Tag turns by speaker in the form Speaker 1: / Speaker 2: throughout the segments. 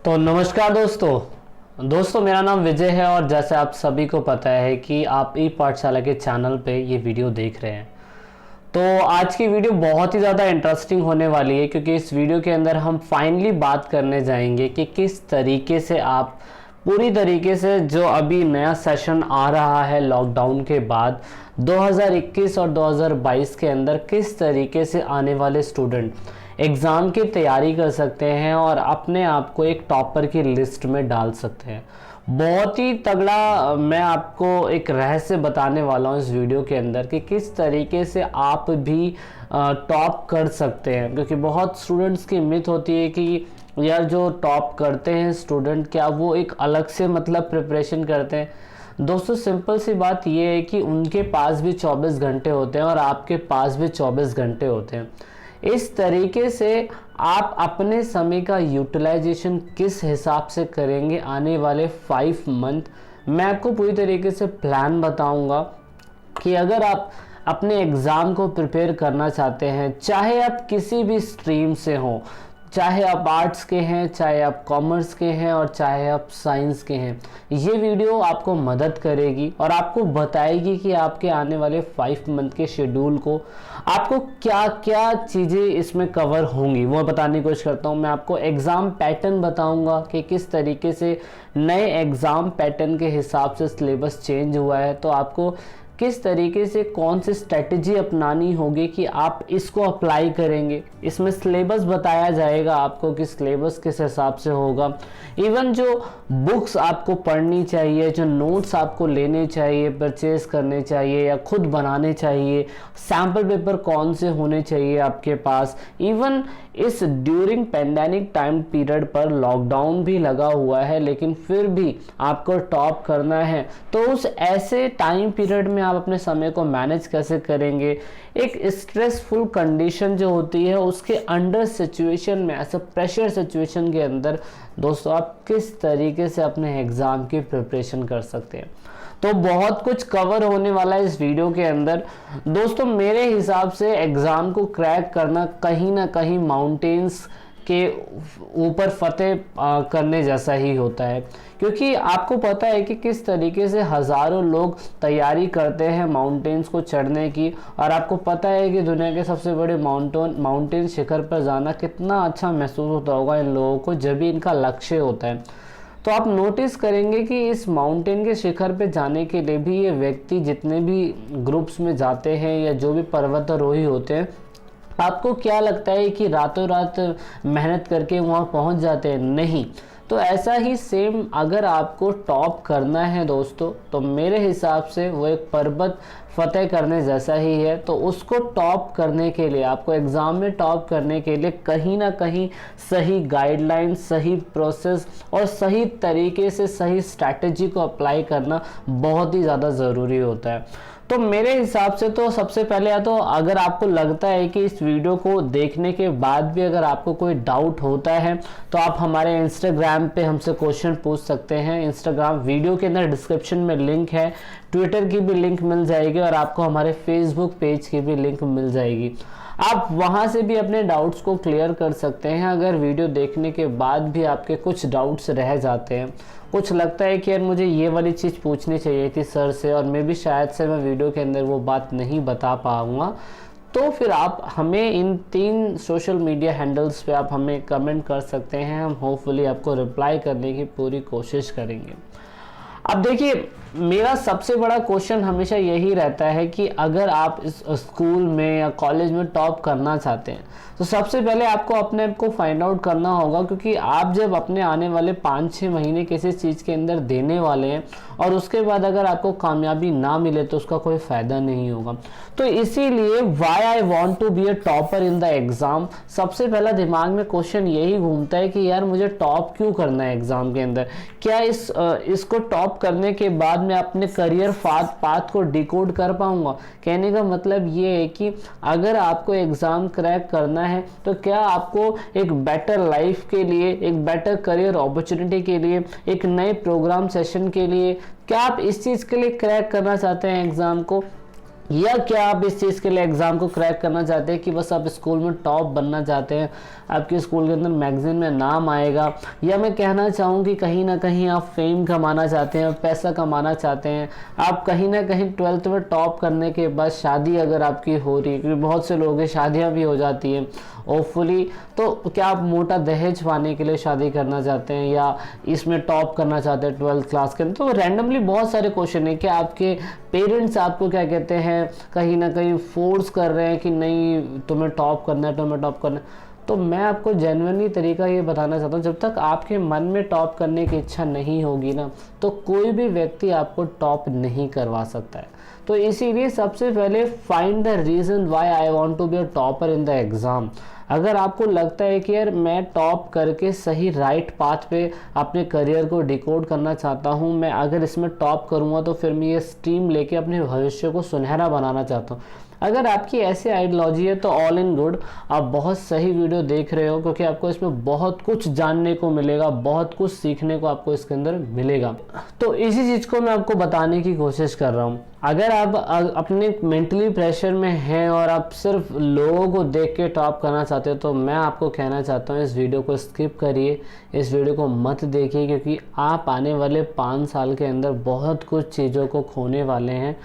Speaker 1: तो नमस्कार दोस्तों मेरा नाम विजय है और जैसे आप सभी को पता है कि आप ई पाठशाला के चैनल पे ये वीडियो देख रहे हैं। तो आज की वीडियो बहुत ही ज़्यादा इंटरेस्टिंग होने वाली है क्योंकि इस वीडियो के अंदर हम फाइनली बात करने जाएंगे कि किस तरीके से आप पूरी तरीके से जो अभी नया सेशन आ रहा है लॉकडाउन के बाद 2021 और 2022 के अंदर किस तरीके से आने वाले स्टूडेंट एग्ज़ाम की तैयारी कर सकते हैं और अपने आप को एक टॉपर की लिस्ट में डाल सकते हैं। बहुत ही तगड़ा मैं आपको एक रहस्य बताने वाला हूँ इस वीडियो के अंदर कि किस तरीके से आप भी टॉप कर सकते हैं, क्योंकि बहुत स्टूडेंट्स की मिथ होती है कि यार जो टॉप करते हैं स्टूडेंट क्या वो एक अलग से मतलब प्रिपरेशन करते हैं। दोस्तों सिंपल सी बात ये है कि उनके पास भी 24 घंटे होते हैं और आपके पास भी 24 घंटे होते हैं। इस तरीके से आप अपने समय का यूटिलाइजेशन किस हिसाब से करेंगे आने वाले 5 मंथ, मैं आपको पूरी तरीके से प्लान बताऊंगा कि अगर आप अपने एग्ज़ाम को प्रिपेयर करना चाहते हैं, चाहे आप किसी भी स्ट्रीम से हो, चाहे आप आर्ट्स के हैं, चाहे आप कॉमर्स के हैं और चाहे आप साइंस के हैं, ये वीडियो आपको मदद करेगी और आपको बताएगी कि आपके आने वाले 5 मंथ के शेड्यूल को आपको क्या क्या चीज़ें इसमें कवर होंगी वो बताने की कोशिश करता हूँ। मैं आपको एग्ज़ाम पैटर्न बताऊँगा कि किस तरीके से नए एग्ज़ाम पैटर्न के हिसाब से सिलेबस चेंज हुआ है, तो आपको किस तरीके से कौन सी स्ट्रेटजी अपनानी होगी कि आप इसको अप्लाई करेंगे। इसमें सिलेबस बताया जाएगा आपको कि सिलेबस किस हिसाब से होगा। इवन जो बुक्स आपको पढ़नी चाहिए, जो नोट्स आपको लेने चाहिए, परचेज करने चाहिए या खुद बनाने चाहिए, सैम्पल पेपर कौन से होने चाहिए आपके पास। इवन इस ड्यूरिंग पेंडेमिक टाइम पीरियड पर लॉकडाउन भी लगा हुआ है लेकिन फिर भी आपको टॉप करना है, तो उस ऐसे टाइम पीरियड में आप अपने समय को मैनेज कैसे करेंगे। एक स्ट्रेसफुल कंडीशन जो होती है उसके अंडर सिचुएशन में, ऐसा प्रेशर सिचुएशन के अंदर दोस्तों आप किस तरीके से अपने एग्ज़ाम की प्रिपरेशन कर सकते हैं। तो बहुत कुछ कवर होने वाला है इस वीडियो के अंदर। दोस्तों मेरे हिसाब से एग्ज़ाम को क्रैक करना कहीं ना कहीं माउंटेन्स के ऊपर फतेह करने जैसा ही होता है, क्योंकि आपको पता है कि किस तरीके से हज़ारों लोग तैयारी करते हैं माउंटेन्स को चढ़ने की, और आपको पता है कि दुनिया के सबसे बड़े माउंटेन शिखर पर जाना कितना अच्छा महसूस होता होगा इन लोगों को जब भी इनका लक्ष्य होता है। तो आप नोटिस करेंगे कि इस माउंटेन के शिखर पे जाने के लिए भी ये व्यक्ति जितने भी ग्रुप्स में जाते हैं या जो भी पर्वतारोही होते हैं, आपको क्या लगता है कि रातों रात मेहनत करके वहाँ पहुँच जाते हैं? नहीं। तो ऐसा ही सेम अगर आपको टॉप करना है दोस्तों, तो मेरे हिसाब से वो एक पर्वत फतेह करने जैसा ही है। तो उसको टॉप करने के लिए, आपको एग्ज़ाम में टॉप करने के लिए कहीं ना कहीं सही गाइडलाइन, सही प्रोसेस और सही तरीके से सही स्ट्रैटेजी को अप्लाई करना बहुत ही ज़्यादा ज़रूरी होता है। तो मेरे हिसाब से तो सबसे पहले या तो अगर आपको लगता है कि इस वीडियो को देखने के बाद भी अगर आपको कोई डाउट होता है तो आप हमारे इंस्टाग्राम पे हमसे क्वेश्चन पूछ सकते हैं। इंस्टाग्राम वीडियो के अंदर डिस्क्रिप्शन में लिंक है, ट्विटर की भी लिंक मिल जाएगी और आपको हमारे फेसबुक पेज की भी लिंक मिल जाएगी। आप वहां से भी अपने डाउट्स को क्लियर कर सकते हैं। अगर वीडियो देखने के बाद भी आपके कुछ डाउट्स रह जाते हैं, कुछ लगता है कि यार मुझे ये वाली चीज़ पूछनी चाहिए थी सर से और मैं भी शायद से मैं वीडियो के अंदर वो बात नहीं बता पाऊँगा, तो फिर आप हमें इन 3 सोशल मीडिया हैंडल्स पे आप हमें कमेंट कर सकते हैं। हम होपफुली आपको रिप्लाई करने की पूरी कोशिश करेंगे। अब देखिए, मेरा सबसे बड़ा क्वेश्चन हमेशा यही रहता है कि अगर आप इस स्कूल में या कॉलेज में टॉप करना चाहते हैं तो सबसे पहले आपको अपने आप को फाइंड आउट करना होगा, क्योंकि आप जब अपने आने वाले 5-6 महीने किसी चीज़ के अंदर देने वाले हैं और उसके बाद अगर आपको कामयाबी ना मिले तो उसका कोई फ़ायदा नहीं होगा। तो इसीलिए why I want to be a topper in the exam, सबसे पहला दिमाग में क्वेश्चन यही घूमता है कि यार मुझे टॉप क्यों करना है एग्ज़ाम के अंदर। क्या इसको टॉप करने के बाद मैं अपने करियर पाथ को डिकोड कर पाऊंगा? कहने का मतलब ये है कि अगर आपको एग्ज़ाम क्रैक करना है तो क्या आपको एक बेटर लाइफ के लिए, एक बेटर करियर अपॉर्चुनिटी के लिए, एक नए प्रोग्राम सेशन के लिए, क्या आप इस चीज़ के लिए क्रैक करना चाहते हैं एग्ज़ाम को? या क्या आप इस चीज़ के लिए एग्ज़ाम को क्रैक करना चाहते हैं कि बस आप स्कूल में टॉप बनना चाहते हैं, आपके स्कूल के अंदर मैगज़ीन में नाम आएगा, या मैं कहना चाहूँ कि कहीं ना कहीं आप फेम कमाना चाहते हैं, पैसा कमाना चाहते हैं, आप कहीं ना कहीं 12th में टॉप करने के बाद शादी अगर आपकी हो रही है, क्योंकि बहुत से लोगों की शादियाँ भी हो जाती हैं होपफुली, तो क्या आप मोटा दहेज पाने के लिए शादी करना चाहते हैं या इसमें टॉप करना चाहते हैं 12th क्लास के अंदर। तो रैंडमली बहुत सारे क्वेश्चन है कि आपके पेरेंट्स आपको क्या कहते हैं, कहीं ना कहीं फोर्स कर रहे हैं कि नहीं तुम्हें टॉप करना है, तुम्हें टॉप करना है। तो मैं आपको जेन्युइनली तरीका ये बताना चाहता हूँ, जब तक आपके मन में टॉप करने की इच्छा नहीं होगी ना, तो कोई भी व्यक्ति आपको टॉप नहीं करवा सकता है। तो इसीलिए सबसे पहले find the reason why I want to be a topper in the exam. अगर आपको लगता है कि यार मैं टॉप करके सही राइट पाथ पे अपने करियर को डिकोड करना चाहता हूँ, मैं अगर इसमें टॉप करूँगा तो फिर मैं ये स्ट्रीम लेके अपने भविष्य को सुनहरा बनाना चाहता हूँ, अगर आपकी ऐसी आइडियोलॉजी है तो ऑल इन गुड, आप बहुत सही वीडियो देख रहे हो, क्योंकि आपको इसमें बहुत कुछ जानने को मिलेगा, बहुत कुछ सीखने को आपको इसके अंदर मिलेगा। तो इसी चीज़ को मैं आपको बताने की कोशिश कर रहा हूँ। अगर आप अपने मेंटली प्रेशर में हैं और आप सिर्फ लोगों को देख के टॉप करना चाहते हो, तो मैं आपको कहना चाहता हूँ इस वीडियो को स्किप करिए, इस वीडियो को मत देखिए, क्योंकि आप आने वाले 5 साल के अंदर बहुत कुछ चीज़ों को खोने वाले हैं।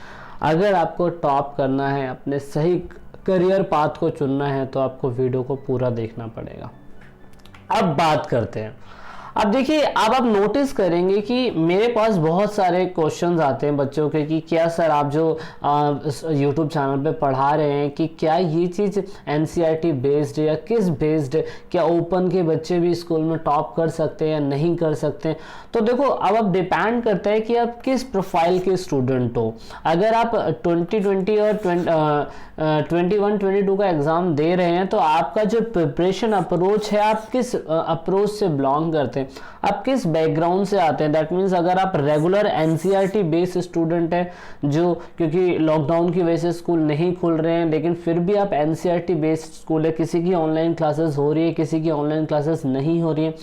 Speaker 1: अगर आपको टॉप करना है, अपने सही करियर पाथ को चुनना है, तो आपको वीडियो को पूरा देखना पड़ेगा। अब बात करते हैं। अब देखिए, अब आप नोटिस करेंगे कि मेरे पास बहुत सारे क्वेश्चंस आते हैं बच्चों के कि क्या सर आप जो यूट्यूब चैनल पे पढ़ा रहे हैं कि क्या ये चीज़ एनसीईआरटी बेस्ड है या किस बेस्ड है, क्या ओपन के बच्चे भी स्कूल में टॉप कर सकते हैं या नहीं कर सकते। तो देखो, अब आप डिपेंड करता है कि आप किस प्रोफाइल के स्टूडेंट हो। अगर आप 2020 और 21-22 का एग्ज़ाम दे रहे हैं, तो आपका जो प्रिपरेशन अप्रोच है, आप किस अप्रोच से बिलोंग करते हैं, आप किस बैकग्राउंड से आते हैं। दैट मीन्स अगर आप रेगुलर एनसीईआरटी बेस्ड स्टूडेंट हैं, जो क्योंकि लॉकडाउन की वजह से स्कूल नहीं खुल रहे हैं, लेकिन फिर भी आप एनसीईआरटी बेस्ड स्कूल है, किसी की ऑनलाइन क्लासेस हो रही है, किसी की ऑनलाइन क्लासेस नहीं हो रही है,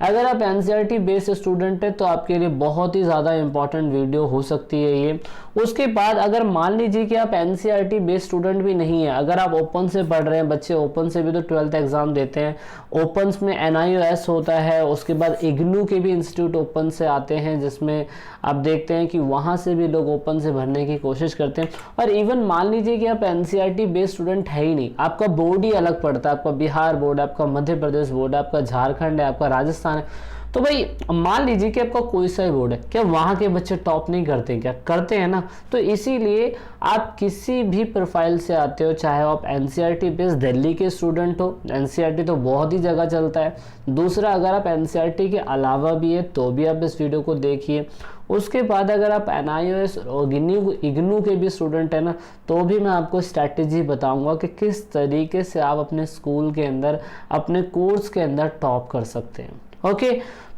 Speaker 1: अगर आप एनसीईआरटी बेस्ड स्टूडेंट है तो आपके लिए बहुत ही ज़्यादा इंपॉर्टेंट वीडियो हो सकती है ये। उसके बाद अगर मान लीजिए कि आप एनसीईआरटी बेस्ड स्टूडेंट भी नहीं है, अगर आप ओपन से पढ़ रहे हैं, बच्चे ओपन से भी तो 12th एग्जाम देते हैं, ओपन्स में NIOS होता है, उसके बाद इग्नू के भी इंस्टीट्यूट ओपन से आते हैं, जिसमें आप देखते हैं कि वहाँ से भी लोग ओपन से भरने की कोशिश करते हैं। और इवन मान लीजिए कि आप एनसीईआरटी बेस्ड स्टूडेंट है ही नहीं, आपका बोर्ड ही अलग पड़ता है, आपका बिहार बोर्ड है, आपका मध्य प्रदेश बोर्ड है, आपका झारखंड है, आपका राजस्थान है, तो भाई मान लीजिए कि आपका कोई सा ही बोर्ड है, क्या वहाँ के बच्चे टॉप नहीं करते? क्या करते हैं ना। तो इसीलिए आप किसी भी प्रोफाइल से आते हो, चाहे आप एनसीईआरटी बेस्ड दिल्ली के स्टूडेंट हो, एनसीईआरटी तो बहुत ही जगह चलता है। दूसरा, अगर आप एनसीईआरटी के अलावा भी है तो भी आप इस वीडियो को देखिए। उसके बाद अगर आप NIOS और इग्नू के भी स्टूडेंट है ना, तो भी मैं आपको स्ट्रैटेजी बताऊंगा कि किस तरीके से आप अपने स्कूल के अंदर, अपने कोर्स के अंदर टॉप कर सकते हैं। ओके,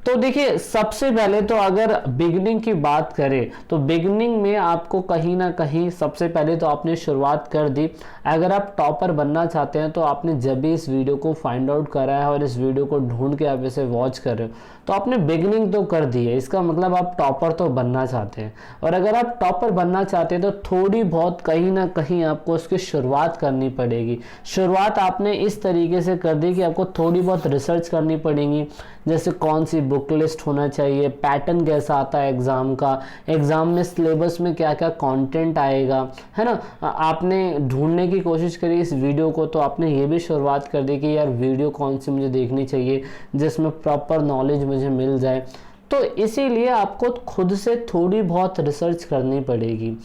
Speaker 1: तो देखिए, सबसे पहले तो अगर बिगनिंग की बात करें तो बिगनिंग में आपको कहीं ना कहीं सबसे पहले तो आपने शुरुआत कर दी। अगर आप टॉपर बनना चाहते हैं तो आपने जब भी इस वीडियो को फाइंड आउट करा है और इस वीडियो को ढूंढ के आप इसे वॉच कर रहे हो, तो आपने बिगनिंग तो कर दी है, इसका मतलब आप टॉपर तो बनना चाहते हैं। और अगर आप टॉपर बनना चाहते हैं तो थोड़ी बहुत कहीं ना कहीं आपको उसकी शुरुआत करनी पड़ेगी। शुरुआत आपने इस तरीके से कर दी कि आपको थोड़ी बहुत रिसर्च करनी पड़ेगी, जैसे कौन सी बुक लिस्ट होना चाहिए, पैटर्न कैसा आता है एग्ज़ाम का, एग्ज़ाम में सिलेबस में क्या क्या कंटेंट आएगा, है ना। आपने ढूंढने की कोशिश करी इस वीडियो को, तो आपने ये भी शुरुआत कर दी कि यार वीडियो कौन सी मुझे देखनी चाहिए जिसमें प्रॉपर नॉलेज मुझे मिल जाए। तो इसीलिए आपको खुद से थोड़ी बहुत रिसर्च करनी पड़ेगी।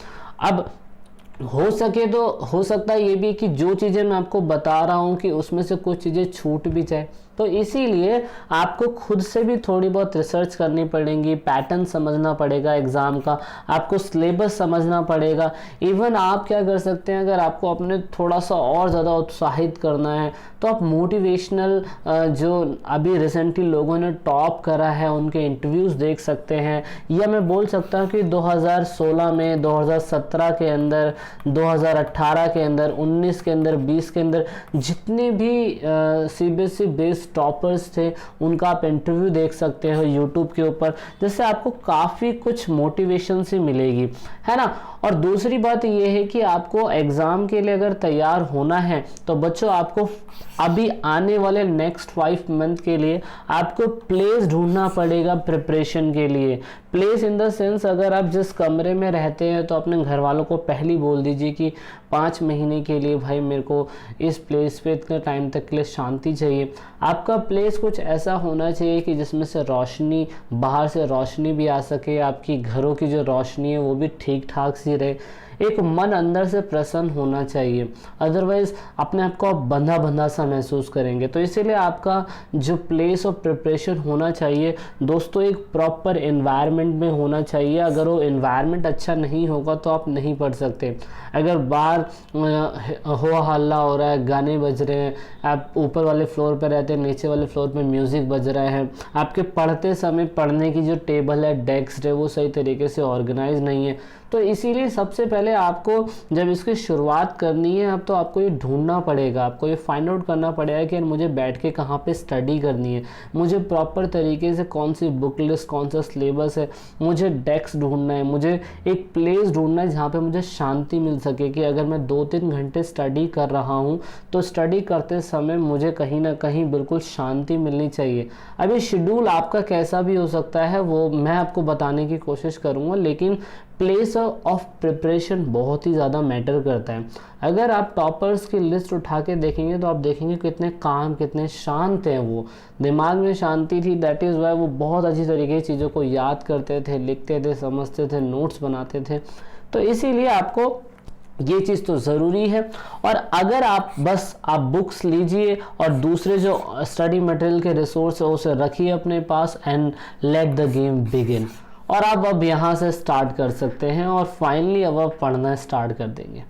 Speaker 1: अब हो सके तो हो सकता है ये भी कि जो चीज़ें मैं आपको बता रहा हूँ कि उसमें से कुछ चीज़ें छूट भी जाए, तो इसीलिए आपको खुद से भी थोड़ी बहुत रिसर्च करनी पड़ेगी, पैटर्न समझना पड़ेगा एग्ज़ाम का, आपको सिलेबस समझना पड़ेगा। इवन आप क्या कर सकते हैं, अगर आपको अपने थोड़ा सा और ज़्यादा उत्साहित करना है तो आप मोटिवेशनल जो अभी रिसेंटली लोगों ने टॉप करा है उनके इंटरव्यूज़ देख सकते हैं, या मैं बोल सकता हूँ कि 2016 में, 2017 के अंदर, 2018 के अंदर, 19 के अंदर, 20 के अंदर जितने भी CBSE बेस्ड टॉपर्स थे उनका आप इंटरव्यू देख सकते हो यूट्यूब के ऊपर, जिससे आपको काफ़ी कुछ मोटिवेशन से मिलेगी, है ना। और दूसरी बात ये है कि आपको एग्ज़ाम के लिए अगर तैयार होना है तो बच्चों आपको अभी आने वाले नेक्स्ट 5 मंथ के लिए आपको प्लेस ढूंढना पड़ेगा प्रिपरेशन के लिए। प्लेस इन द सेंस, अगर आप जिस कमरे में रहते हैं तो अपने घर वालों को पहले बोल दीजिए कि 5 महीने के लिए भाई मेरे को इस प्लेस पे इतने टाइम तक के लिए शांति चाहिए। आपका प्लेस कुछ ऐसा होना चाहिए कि जिसमें से रोशनी, बाहर से रोशनी भी आ सके, आपकी घरों की जो रोशनी है वो भी ठीक ठाक सी रहे, एक मन अंदर से प्रसन्न होना चाहिए, अदरवाइज अपने आप को आप बंधा बंधा सा महसूस करेंगे। तो इसीलिए आपका जो प्लेस ऑफ प्रिपरेशन होना चाहिए दोस्तों एक प्रॉपर एनवायरनमेंट में होना चाहिए। अगर वो एनवायरनमेंट अच्छा नहीं होगा तो आप नहीं पढ़ सकते। अगर बाहर हो हल्ला हो रहा है, गाने बज रहे हैं, आप ऊपर वाले फ्लोर पर रहते हैं, नीचे वाले फ्लोर पर म्यूज़िक बज रहा है, आपके पढ़ते समय पढ़ने की जो टेबल है, डेस्क है, वो सही तरीके से ऑर्गेनाइज नहीं है, तो इसीलिए सबसे पहले आपको जब इसकी शुरुआत करनी है अब तो आपको ये ढूंढना पड़ेगा, आपको ये फाइंड आउट करना पड़ेगा कि मुझे बैठ के कहाँ पे स्टडी करनी है, मुझे प्रॉपर तरीके से कौन सी बुक लिस्ट, कौन सा सिलेबस है, मुझे डेस्क ढूंढना है, मुझे एक प्लेस ढूंढना है जहाँ पे मुझे शांति मिल सके कि अगर मैं 2-3 घंटे स्टडी कर रहा हूँ तो स्टडी करते समय मुझे कहीं ना कहीं बिल्कुल शांति मिलनी चाहिए। अभी शेड्यूल आपका कैसा भी हो सकता है वो मैं आपको बताने की कोशिश करूँगा, लेकिन प्लेस ऑफ प्रिपरेशन बहुत ही ज़्यादा मैटर करता है। अगर आप टॉपर्स की लिस्ट उठा के देखेंगे तो आप देखेंगे कितने काम, कितने शांत हैं, वो दिमाग में शांति थी, दैट इज़ वाई वो बहुत अच्छी तरीके से चीज़ों को याद करते थे, लिखते थे, समझते थे, नोट्स बनाते थे। तो इसीलिए आपको ये चीज़ तो ज़रूरी है। और अगर आप बुक्स लीजिए और दूसरे जो स्टडी मटेरियल के रिसोर्स है उसे रखिए अपने पास and let the game begin, और आप अब यहाँ से स्टार्ट कर सकते हैं और फाइनली अब आप पढ़ना स्टार्ट कर देंगे।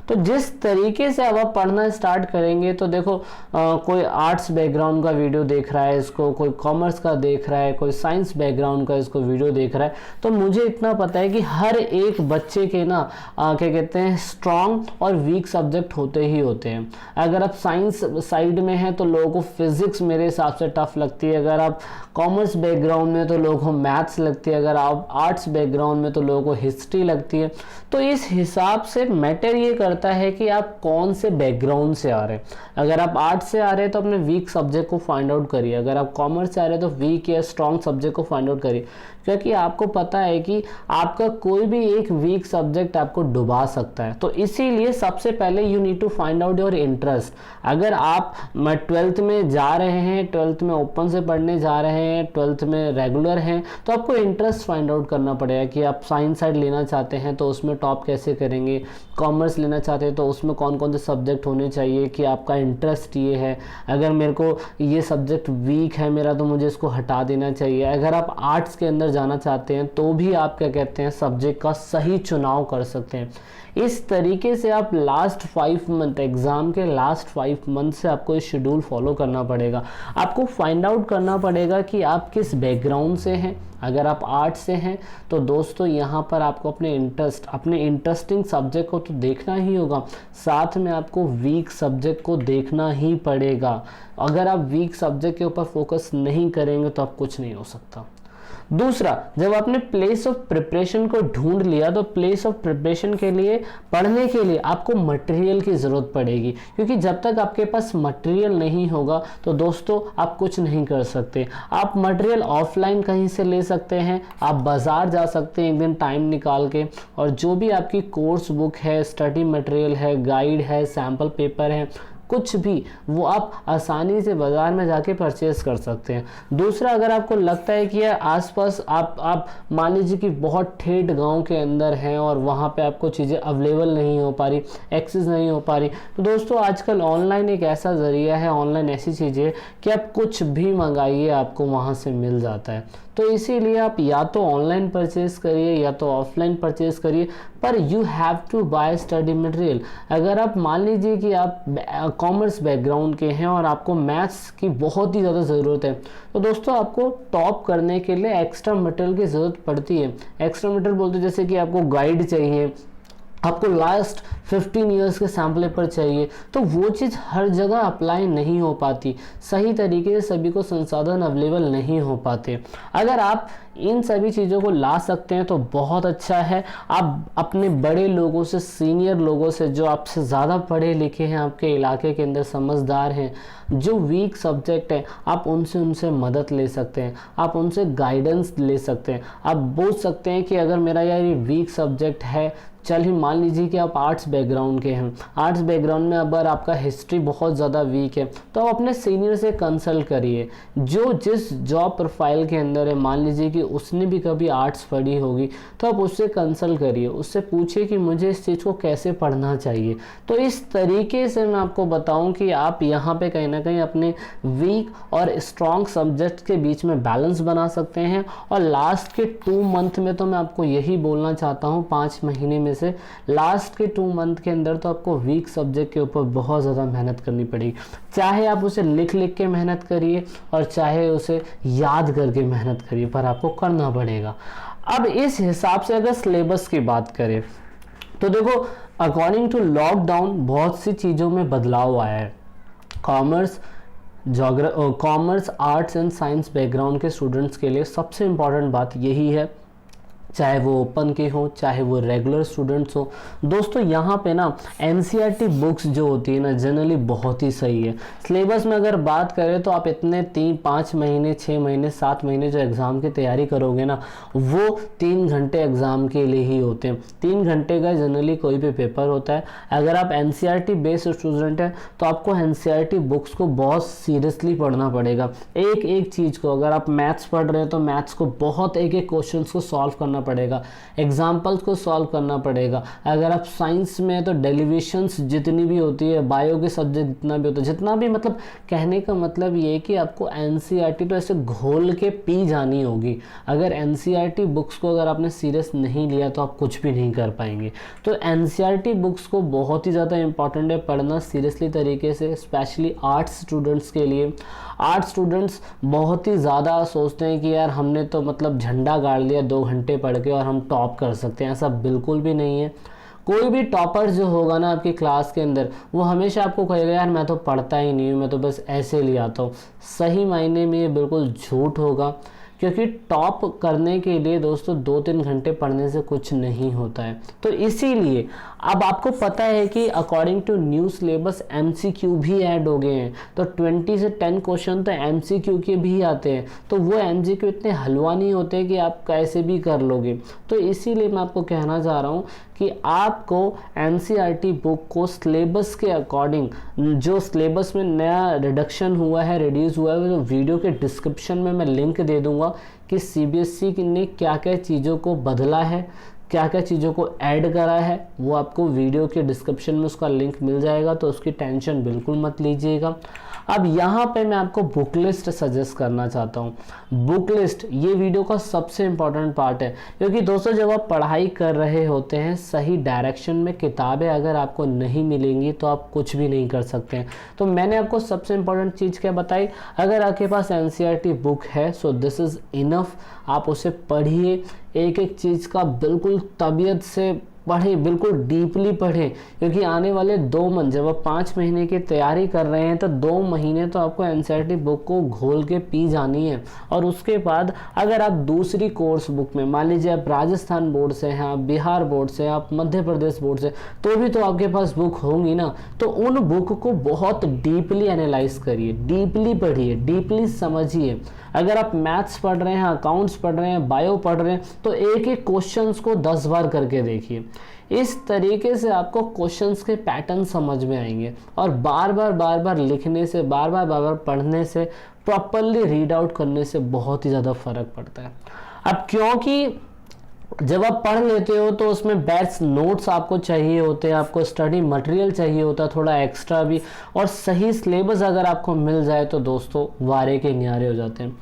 Speaker 1: तो जिस तरीके से अब आप पढ़ना स्टार्ट करेंगे तो देखो कोई आर्ट्स बैकग्राउंड का वीडियो देख रहा है इसको, कोई कॉमर्स का देख रहा है, कोई साइंस बैकग्राउंड का इसको वीडियो देख रहा है, तो मुझे इतना पता है कि हर एक बच्चे के ना क्या कहते हैं स्ट्रॉन्ग और वीक सब्जेक्ट होते ही होते हैं। अगर आप साइंस साइड में हैं तो लोगों को फिजिक्स मेरे हिसाब से टफ लगती है, अगर आप कॉमर्स बैकग्राउंड में तो लोगों को मैथ्स लगती है, अगर आप आर्ट्स बैकग्राउंड में तो लोगों को हिस्ट्री लगती है। तो इस हिसाब से मैटर ये करता है कि आप कौन से बैकग्राउंड से आ रहे हैं। अगर आप आर्ट्स से आ रहे हैं तो अपने वीक सब्जेक्ट को फाइंड आउट करिए, अगर आप कॉमर्स से आ रहे हैं तो वीक या स्ट्रॉन्ग सब्जेक्ट को फाइंड आउट करिए, क्योंकि आपको पता है कि आपका कोई भी एक वीक सब्जेक्ट आपको डुबा सकता है। तो इसीलिए सबसे पहले you need to find out your interest. अगर आप 12th में जा रहे हैं, 12th में ओपन से पढ़ने जा रहे हैं, 12th में रेगुलर हैं, तो आपको इंटरेस्ट फाइंड आउट करना पड़ेगा कि आप साइंस साइड लेना चाहते हैं तो उसमें टॉप कैसे करेंगे, कॉमर्स लेना चाहते हैं तो उसमें कौन कौन से सब्जेक्ट होने चाहिए कि आपका इंटरेस्ट ये है, अगर मेरे को ये सब्जेक्ट वीक है मेरा तो मुझे इसको हटा देना चाहिए। अगर आप आर्ट्स के अंदर जाना चाहते हैं तो भी आप क्या कहते हैं सब्जेक्ट का सही चुनाव कर सकते हैं। इस तरीके से आप लास्ट 5 मंथ, एग्ज़ाम के लास्ट 5 मंथ से आपको इस शेड्यूल फॉलो करना पड़ेगा। आपको फाइंड आउट करना पड़ेगा कि आप किस बैकग्राउंड से हैं। अगर आप आर्ट्स से हैं तो दोस्तों यहाँ पर आपको अपने इंटरेस्टिंग सब्जेक्ट को तो देखना ही होगा, साथ में आपको वीक सब्जेक्ट को देखना ही पड़ेगा। अगर आप वीक सब्जेक्ट के ऊपर फोकस नहीं करेंगे तो आप कुछ नहीं हो सकता। दूसरा, जब आपने प्लेस ऑफ प्रिपरेशन को ढूंढ लिया तो प्लेस ऑफ प्रिपरेशन के लिए, पढ़ने के लिए आपको मटेरियल की ज़रूरत पड़ेगी, क्योंकि जब तक आपके पास मटेरियल नहीं होगा तो दोस्तों आप कुछ नहीं कर सकते। आप मटेरियल ऑफलाइन कहीं से ले सकते हैं, आप बाज़ार जा सकते हैं एक दिन टाइम निकाल के, और जो भी आपकी कोर्स बुक है, स्टडी मटेरियल है, गाइड है, सैम्पल पेपर है, कुछ भी वो आप आसानी से बाज़ार में जाके परचेज़ कर सकते हैं। दूसरा, अगर आपको लगता है कि यार आसपास आप मान लीजिए कि बहुत ठेठ गांव के अंदर हैं और वहाँ पे आपको चीज़ें अवेलेबल नहीं हो पा रही, एक्सेस नहीं हो पा रही, तो दोस्तों आजकल ऑनलाइन एक ऐसा ज़रिया है, ऑनलाइन ऐसी चीज़ें कि आप कुछ भी मंगाइए आपको वहाँ से मिल जाता है। तो इसीलिए आप या तो ऑनलाइन परचेज़ करिए या तो ऑफलाइन परचेज़ करिए, पर you have to buy study material. अगर आप मान लीजिए कि आप कॉमर्स बैकग्राउंड के हैं और आपको मैथ्स की बहुत ही ज़्यादा ज़रूरत है, तो दोस्तों आपको टॉप करने के लिए एक्स्ट्रा मटेरियल की ज़रूरत पड़ती है। एक्स्ट्रा मटेरियल बोलते हैं जैसे कि आपको गाइड चाहिए, आपको लास्ट 15 ईयर्स के सैम्पल पेपर चाहिए, तो वो चीज़ हर जगह अप्लाई नहीं हो पाती, सही तरीके से सभी को संसाधन अवेलेबल नहीं हो पाते। अगर आप इन सभी चीज़ों को ला सकते हैं तो बहुत अच्छा है। आप अपने बड़े लोगों से, सीनियर लोगों से, जो आपसे ज़्यादा पढ़े लिखे हैं, आपके इलाके के अंदर समझदार हैं, जो वीक सब्जेक्ट है, आप उनसे मदद ले सकते हैं, आप उनसे गाइडेंस ले सकते हैं। आप बोल सकते हैं कि अगर मेरा यार ये वीक सब्जेक्ट है, चलिए मान लीजिए कि आप आर्ट्स बैकग्राउंड के हैं, आर्ट्स बैकग्राउंड में अगर आपका हिस्ट्री बहुत ज़्यादा वीक है तो आप अपने सीनियर से कंसल्ट करिए, जो जिस जॉब प्रोफाइल के अंदर है। मान लीजिए कि उसने भी कभी आर्ट्स पढ़ी होगी, तो आप उससे कंसल्ट करिए, उससे पूछिए कि मुझे इस चीज़ को कैसे पढ़ना चाहिए। तो इस तरीके से मैं आपको बताऊं कि आप यहाँ पे कहीं ना कहीं अपने वीक और स्ट्रॉन्ग सब्जेक्ट के बीच में बैलेंस बना सकते हैं। और लास्ट के 2 मंथ में तो मैं आपको यही बोलना चाहता हूँ, 5 महीने में से लास्ट के 2 मंथ के अंदर तो आपको वीक सब्जेक्ट के ऊपर बहुत ज़्यादा मेहनत करनी पड़ेगी। चाहे आप उसे लिख लिख के मेहनत करिए और चाहे उसे याद करके मेहनत करिए, पर आपको करना पड़ेगा। अब इस हिसाब से अगर सिलेबस की बात करें तो देखो, अकॉर्डिंग टू लॉकडाउन बहुत सी चीज़ों में बदलाव आया है। Commerce, arts and science background के स्टूडेंट्स के लिए सबसे इम्पॉर्टेंट बात यही है, चाहे वो ओपन के हो चाहे वो रेगुलर स्टूडेंट्स हो। दोस्तों यहाँ पे ना एनसीईआरटी बुक्स जो होती है ना, जनरली बहुत ही सही है। सिलेबस में अगर बात करें तो आप इतने 3-5 महीने, 6 महीने, 7 महीने जो एग्ज़ाम की तैयारी करोगे ना, वो 3 घंटे एग्ज़ाम के लिए ही होते हैं। 3 घंटे का जनरली कोई भी पेपर होता है। अगर आप एनसीईआरटी बेस्ड स्टूडेंट हैं तो आपको एनसीईआरटी बुक्स को बहुत सीरियसली पढ़ना पड़ेगा। एक एक चीज़ को, अगर आप मैथ्स पढ़ रहे हैं तो मैथ्स को बहुत एक एक क्वेश्चन को सॉल्व करना पड़ेगा, एग्जाम्पल्स को सॉल्व करना पड़ेगा। अगर आप साइंस में है तो डेरिवेशंस जितनी भी होती है, बायो के सब्जेक्ट जितना भी होता है, जितना भी, मतलब कहने का मतलब ये है कि आपको एनसीईआरटी तो ऐसे घोल के पी जानी होगी। अगर एनसीईआरटी बुक्स को अगर आपने सीरियस नहीं लिया तो आप कुछ भी नहीं कर पाएंगे। तो एनसीईआरटी बुक्स को बहुत ही ज़्यादा इंपॉर्टेंट है पढ़ना सीरियसली तरीके से, स्पेशली आर्ट्स स्टूडेंट्स के लिए। आर्ट्स स्टूडेंट्स बहुत ही ज़्यादा सोचते हैं कि यार हमने तो मतलब झंडा गाड़ लिया 2 घंटे पढ़ के और हम टॉप कर सकते हैं। ऐसा बिल्कुल भी नहीं है। कोई भी टॉपर जो होगा ना आपकी क्लास के अंदर, वो हमेशा आपको कहेगा यार मैं तो पढ़ता ही नहीं हूँ, मैं तो बस ऐसे ले आता हूँ। सही मायने में ये बिल्कुल झूठ होगा, क्योंकि टॉप करने के लिए दोस्तों 2-3 घंटे पढ़ने से कुछ नहीं होता है। तो इसीलिए अब आपको पता है कि according to new syllabus MCQ भी ऐड हो गए हैं, तो 20 से 10 क्वेश्चन तो एमसीक्यू के भी आते हैं। तो वो एमसीक्यू इतने हलवा नहीं होते कि आप कैसे भी कर लोगे। तो इसीलिए मैं आपको कहना चाह रहा हूँ कि आपको एनसीईआरटी बुक को सिलेबस के अकॉर्डिंग, जो सिलेबस में नया रिडक्शन हुआ है, रिड्यूस हुआ है, तो वीडियो के डिस्क्रिप्शन में मैं लिंक दे दूंगा कि सीबीएसई ने क्या क्या चीज़ों को बदला है, क्या क्या चीज़ों को ऐड करा है, वो आपको वीडियो के डिस्क्रिप्शन में उसका लिंक मिल जाएगा। तो उसकी टेंशन बिल्कुल मत लीजिएगा। अब यहाँ पे मैं आपको बुक लिस्ट सजेस्ट करना चाहता हूँ। बुक लिस्ट ये वीडियो का सबसे इम्पॉर्टेंट पार्ट है, क्योंकि दोस्तों जब आप पढ़ाई कर रहे होते हैं, सही डायरेक्शन में किताबें अगर आपको नहीं मिलेंगी तो आप कुछ भी नहीं कर सकते हैं। तो मैंने आपको सबसे इम्पॉर्टेंट चीज़ क्या बताई, अगर आपके पास एनसीईआरटी बुक है सो दिस इज़ इनफ। आप उसे पढ़िए, एक एक चीज़ का बिल्कुल तबीयत से पढ़ें, बिल्कुल डीपली पढ़ें, क्योंकि आने वाले 2 मंथ, जब आप 5 महीने की तैयारी कर रहे हैं तो 2 महीने तो आपको एनसीईआरटी बुक को घोल के पी जानी है। और उसके बाद अगर आप दूसरी कोर्स बुक में, मान लीजिए आप राजस्थान बोर्ड से हैं, आप बिहार बोर्ड से, आप मध्य प्रदेश बोर्ड से, तो भी तो आपके पास बुक होंगी ना। तो उन बुक को बहुत डीपली एनालाइज करिए, डीपली पढ़िए, डीपली समझिए। अगर आप मैथ्स पढ़ रहे हैं, अकाउंट्स पढ़ रहे हैं, बायो पढ़ रहे हैं, तो एक एक क्वेश्चंस को 10 बार करके देखिए। इस तरीके से आपको क्वेश्चंस के पैटर्न समझ में आएंगे। और बार बार लिखने से, बार बार पढ़ने से, प्रॉपरली रीड आउट करने से बहुत ही ज़्यादा फर्क पड़ता है। अब क्योंकि जब आप पढ़ लेते हो तो उसमें बेस्ट नोट्स आपको चाहिए होते हैं, आपको स्टडी मटेरियल चाहिए होता है थोड़ा एक्स्ट्रा भी, और सही सिलेबस अगर आपको मिल जाए तो दोस्तों वारे के न्यारे हो जाते हैं।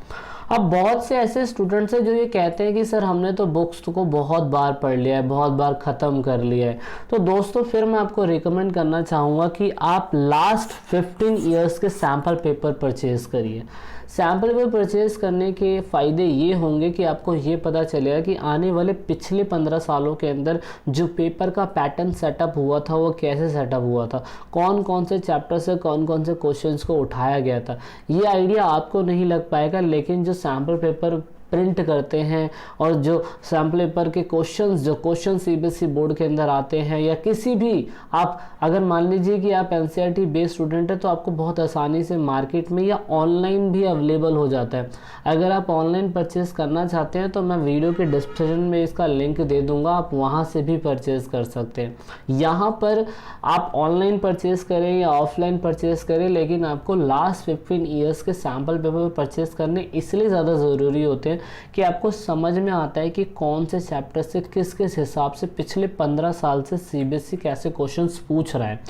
Speaker 1: अब बहुत से ऐसे स्टूडेंट्स हैं जो ये कहते हैं कि सर हमने तो बुक्स को बहुत बार पढ़ लिया है, बहुत बार ख़त्म कर लिया है। तो दोस्तों फिर मैं आपको रिकमेंड करना चाहूँगा कि आप लास्ट 15 ईयर्स के सैम्पल पेपर परचेज़ करिए। सैम्पल पेपर परचेज़ करने के फ़ायदे ये होंगे कि आपको ये पता चलेगा कि आने वाले पिछले 15 सालों के अंदर जो पेपर का पैटर्न सेटअप हुआ था वो कैसे सेटअप हुआ था, कौन कौन से चैप्टर से कौन कौन से क्वेश्चंस को उठाया गया था। ये आइडिया आपको नहीं लग पाएगा, लेकिन जो सैम्पल पेपर प्रिंट करते हैं और जो सैम्पल पेपर के जो क्वेश्चन सीबीएसई बोर्ड के अंदर आते हैं, या किसी भी आप अगर मान लीजिए कि आप एनसीईआरटी बेस्ड स्टूडेंट है तो आपको बहुत आसानी से मार्केट में या ऑनलाइन भी अवेलेबल हो जाता है। अगर आप ऑनलाइन परचेज़ करना चाहते हैं तो मैं वीडियो के डिस्क्रिप्शन में इसका लिंक दे दूंगा, आप वहां से भी परचेज़ कर सकते हैं। यहाँ पर आप ऑनलाइन परचेज़ करें या ऑफलाइन परचेज़ करें, लेकिन आपको लास्ट 15 ईयर्स के सैम्पल पेपर परचेज़ करने इसलिए ज़्यादा ज़रूरी होते हैं कि आपको समझ में आता है कि कौन से चैप्टर से किस किस हिसाब से पिछले 15 साल से सीबीएसई कैसे क्वेश्चंस पूछ रहा है।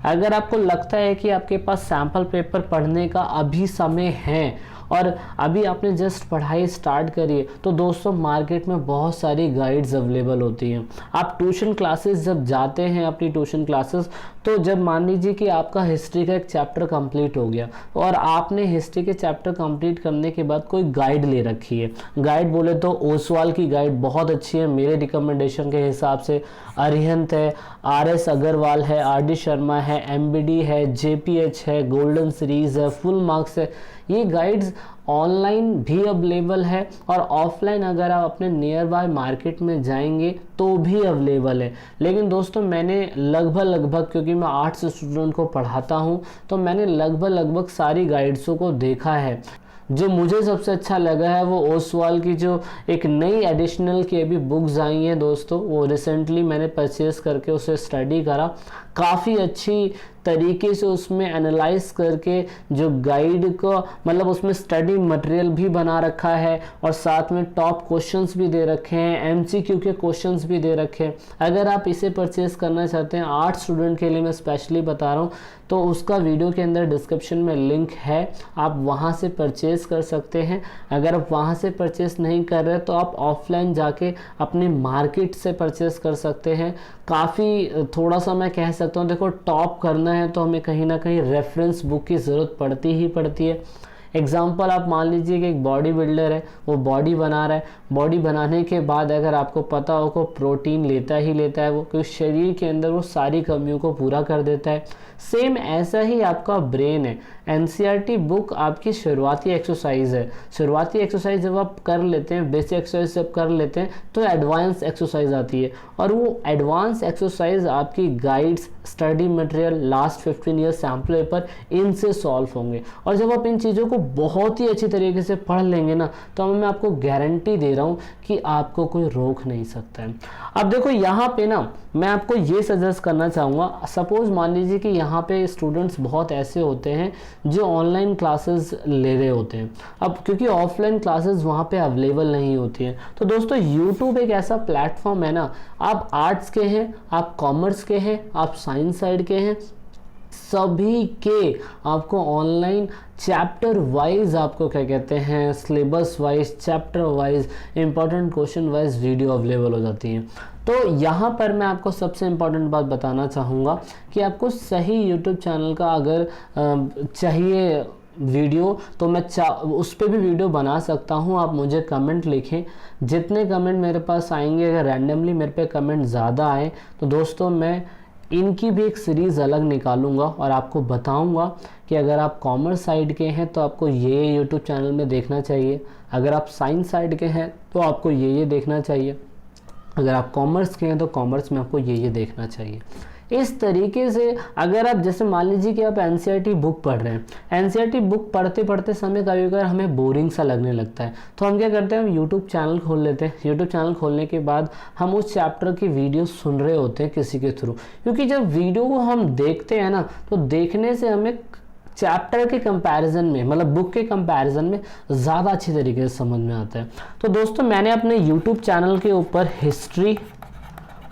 Speaker 1: अगर आपको लगता है कि आपके पास सैम्पल पेपर पढ़ने का अभी समय है और अभी आपने जस्ट पढ़ाई स्टार्ट करी है, तो दोस्तों मार्केट में बहुत सारी गाइड्स अवेलेबल होती हैं। आप ट्यूशन क्लासेस जब जाते हैं अपनी ट्यूशन क्लासेस, तो जब मान लीजिए कि आपका हिस्ट्री का एक चैप्टर कंप्लीट हो गया और आपने हिस्ट्री के चैप्टर कंप्लीट करने के बाद कोई गाइड ले रखी है, गाइड बोले तो ओसवाल की गाइड बहुत अच्छी है मेरे रिकमेंडेशन के हिसाब से। अरिहंत है, आरएस अग्रवाल है, आरडी शर्मा है, एमबीडी है, जेपीएच है, गोल्डन सीरीज है, फुल मार्क्स है। ये गाइड्स ऑनलाइन भी अवेलेबल है और ऑफलाइन अगर आप अपने नियर बाय मार्केट में जाएंगे तो भी अवेलेबल है। लेकिन दोस्तों मैंने लगभग क्योंकि मैं आर्ट्स स्टूडेंट को पढ़ाता हूँ तो मैंने लगभग सारी गाइड्सों को देखा है। जो मुझे सबसे अच्छा लगा है वो ओसवाल की जो एक नई एडिशनल की अभी बुक्स आई हैं दोस्तों, वो रिसेंटली मैंने परचेज़ करके उसे स्टडी करा। काफ़ी अच्छी तरीके से उसमें एनालाइज करके जो गाइड को मतलब उसमें स्टडी मटेरियल भी बना रखा है और साथ में टॉप क्वेश्चंस भी दे रखे हैं, एमसीक्यू के क्वेश्चंस भी दे रखे हैं। अगर आप इसे परचेज करना चाहते हैं, आर्ट्स स्टूडेंट के लिए मैं स्पेशली बता रहा हूँ, तो उसका वीडियो के अंदर डिस्क्रिप्शन में लिंक है, आप वहाँ से परचेज कर सकते हैं। अगर आप वहाँ से परचेज नहीं कर रहे तो आप ऑफलाइन जाके अपने मार्केट से परचेज कर सकते हैं। काफ़ी थोड़ा सा मैं कह सकता हूँ, देखो टॉप करना है तो हमें कहीं ना कहीं रेफरेंस बुक की ज़रूरत पड़ती ही पड़ती है। एग्जाम्पल आप मान लीजिए कि एक बॉडी बिल्डर है, वो बॉडी बना रहा है, बॉडी बनाने के बाद अगर आपको पता हो को प्रोटीन लेता ही लेता है वो, क्योंकि शरीर के अंदर वो सारी कमियों को पूरा कर देता है। सेम ऐसा ही आपका ब्रेन है। एनसीईआरटी बुक आपकी शुरुआती एक्सरसाइज है। शुरुआती एक्सरसाइज जब आप कर लेते हैं, बेसिक एक्सरसाइज जब कर लेते हैं तो एडवांस एक्सरसाइज आती है, और वो एडवांस एक्सरसाइज आपकी guides, study material, last 15 year sample paper, इनसे सॉल्व होंगे। और जब आप इन चीज़ों को बहुत ही अच्छी तरीके से पढ़ लेंगे ना, तो मैं आपको गारंटी दे रहा हूँ कि आपको कोई रोक नहीं सकता है। अब देखो यहाँ पे ना मैं आपको ये सजेस्ट करना चाहूँगा, सपोज मान लीजिए कि यहाँ पे स्टूडेंट्स बहुत ऐसे होते हैं जो ऑनलाइन क्लासेस ले रहे होते हैं। अब क्योंकि ऑफलाइन क्लासेस वहाँ पे अवेलेबल नहीं होती हैं, तो दोस्तों यूट्यूब एक ऐसा प्लेटफॉर्म है ना, आप आर्ट्स के हैं, आप कॉमर्स के हैं, आप साइंस साइड के हैं, सभी के आपको ऑनलाइन चैप्टर वाइज, आपको क्या कहते हैं, syllabus wise, chapter wise, important question wise video available हो जाती हैं। तो यहाँ पर मैं आपको सबसे इम्पॉर्टेंट बात बताना चाहूँगा कि आपको सही यूट्यूब चैनल का अगर चाहिए वीडियो, तो मैं उस पर भी वीडियो बना सकता हूँ। आप मुझे कमेंट लिखें, जितने कमेंट मेरे पास आएंगे, अगर रैंडमली मेरे पे कमेंट ज़्यादा आए तो दोस्तों मैं इनकी भी एक सीरीज़ अलग निकालूंगा और आपको बताऊंगा कि अगर आप कॉमर्स साइड के हैं तो आपको ये यूट्यूब चैनल में देखना चाहिए, अगर आप साइंस साइड के हैं तो आपको ये देखना चाहिए, अगर आप कॉमर्स के हैं तो कॉमर्स में आपको ये देखना चाहिए। इस तरीके से अगर आप जैसे मान लीजिए कि आप एनसीईआरटी बुक पढ़ रहे हैं, एनसीईआरटी बुक पढ़ते पढ़ते समय कभी कभी हमें बोरिंग सा लगने लगता है, तो हम क्या करते हैं, हम यूट्यूब चैनल खोल लेते हैं। यूट्यूब चैनल खोलने के बाद हम उस चैप्टर की वीडियो सुन रहे होते हैं किसी के थ्रू, क्योंकि जब वीडियो को हम देखते हैं ना, तो देखने से हमें चैप्टर के कंपैरिजन में, मतलब बुक के कंपैरिजन में ज़्यादा अच्छी तरीके से समझ में आता है। तो दोस्तों मैंने अपने यूट्यूब चैनल के ऊपर हिस्ट्री,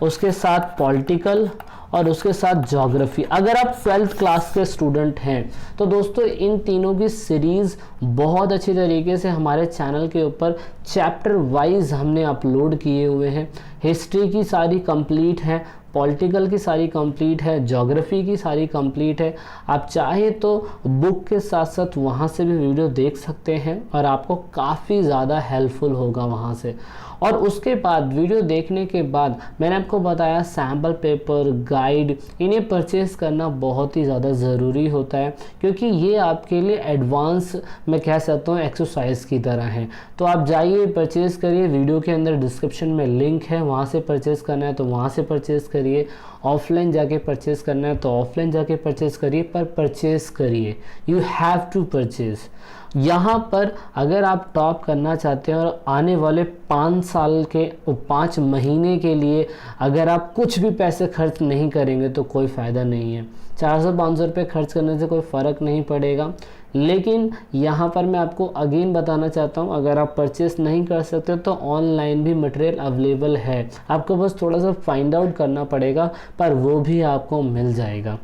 Speaker 1: उसके साथ पॉलिटिकल और उसके साथ ज्योग्राफी। अगर आप 12th क्लास के स्टूडेंट हैं तो दोस्तों इन तीनों की सीरीज़ बहुत अच्छी तरीके से हमारे चैनल के ऊपर चैप्टर वाइज हमने अपलोड किए हुए हैं। हिस्ट्री की सारी कंप्लीट है, पॉलिटिकल की सारी कंप्लीट है, ज्योग्राफी की सारी कंप्लीट है। आप चाहे तो बुक के साथ साथ वहाँ से भी वीडियो देख सकते हैं और आपको काफ़ी ज़्यादा हेल्पफुल होगा वहाँ से। और उसके बाद वीडियो देखने के बाद मैंने आपको बताया सैम्पल पेपर, गाइड, इन्हें परचेज़ करना बहुत ही ज़्यादा ज़रूरी होता है, क्योंकि ये आपके लिए एडवांस मैं कह सकता हूँ एक्सरसाइज की तरह है। तो आप जाइए परचेज़ करिए, वीडियो के अंदर डिस्क्रिप्शन में लिंक है, वहाँ से परचेज़ करना है तो वहाँ से परचेज़ करिए, ऑफलाइन जाके परचेज़ करना है तो ऑफलाइन जाके परचेज़ करिए, पर परचेज़ करिए, यू हैव टू परचेज़। यहाँ पर अगर आप टॉप करना चाहते हैं और आने वाले 5 साल के 5 महीने के लिए अगर आप कुछ भी पैसे खर्च नहीं करेंगे तो कोई फ़ायदा नहीं है। 400-500 रुपये खर्च करने से कोई फ़र्क नहीं पड़ेगा। लेकिन यहाँ पर मैं आपको अगेन बताना चाहता हूँ, अगर आप परचेस नहीं कर सकते तो ऑनलाइन भी मटेरियल अवेलेबल है, आपको बस थोड़ा सा फाइंड आउट करना पड़ेगा, पर वो भी आपको मिल जाएगा।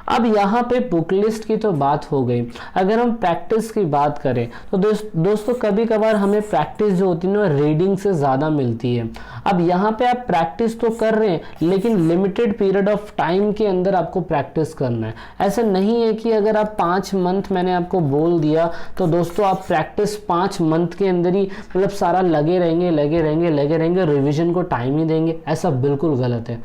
Speaker 1: अब यहाँ पे बुक लिस्ट की तो बात हो गई। अगर हम प्रैक्टिस की बात करें तो दोस्तों कभी कभार हमें प्रैक्टिस जो होती है ना रीडिंग से ज़्यादा मिलती है। अब यहाँ पे आप प्रैक्टिस तो कर रहे हैं लेकिन लिमिटेड पीरियड ऑफ टाइम के अंदर आपको प्रैक्टिस करना है। ऐसा नहीं है कि अगर आप 5 मंथ मैंने आपको बोल दिया तो दोस्तों आप प्रैक्टिस 5 मंथ के अंदर ही मतलब सारा लगे रहेंगे, रिविजन को टाइम ही देंगे, ऐसा बिल्कुल गलत है।